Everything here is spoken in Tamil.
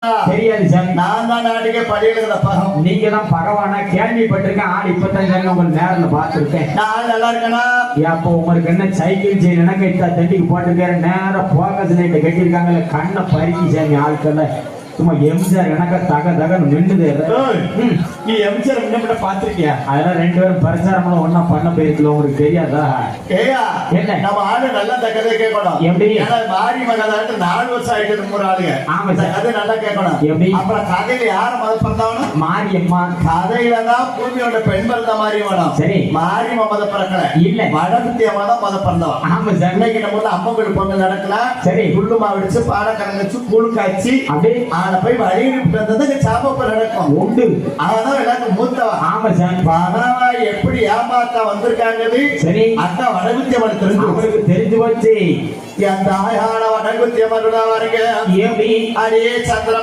தெரியாது சாமி. நான் தான் நாட்டுக்கே படியில பகம். நீங்க தான் பகவானா கேள்விப்பட்டிருக்கேன். ஆள் இப்பதான் உங்க நேரில் பார்த்துருக்கேன். நான் நல்லா இருக்கேனா? அப்போ உங்களுக்கு என்ன சைக்கிள் செயின் எனக்கு தண்டிக்கு போட்டிருக்காரு. நேரம் போக்கஸ் லைட் கட்டியிருக்காங்கல்ல, கண்ணை பறிக்கி சாமி ஆட்கள். சும்மா எம்ஜிஆர் எனக்கு தக தகன்னு நின்றுது. நீ எம்ஜிஆர் முன்ன பாத்திருக்கியா? அதெல்லாம் ரெண்டு பேரும் பிரச்சாரம் ஒன்னா பண்ண போயிருக்கல, உங்களுக்கு தெரியாதா? ஏயா என்ன நம்ம ஆளு நல்லா தக்கதை கேட்கணும். எப்படி? மாறி மகளாட்டு 4 வருஷம் ஆயிட்டு மூணு ஆளுங்க. ஆமா சார், கதை நல்லா கேட்கணும். எப்படி? அப்புறம் கதையில யார மத பிறந்தவனும் மாரியம்மா. கதையில தான் பூமியோட பெண் பிறந்த மாதிரி வேணும். சரி, மாரி மத பிறக்கல, இல்ல வடபத்தியமா தான் மத பிறந்தவன். ஆமா சார். இன்னைக்கு நம்ம ஊர்ல அம்மன் பொங்கல் நடக்கலாம். சரி, புல்லு மாவிடிச்சு பானை கலந்துச்சு கூழு காய்ச்சி அப்படி அதை போய் வழியிட்டு வந்ததுக்கு சாப்பப்ப நடக்கும் உண்டு. அவதான் எல்லாருக்கும் மூத்தவன். ஆமா சார். பணவா எப்படி ஏமாத்தா வந்திருக்காங்க. சரி, அக்கா வடகுத்தியம்மன் தெரிஞ்சு அவருக்கு தெரிஞ்சு போச்சு. அந்த ஆயான வடகுத்தியம்மன் வருங்க. எப்படி? அடியே சந்திரமா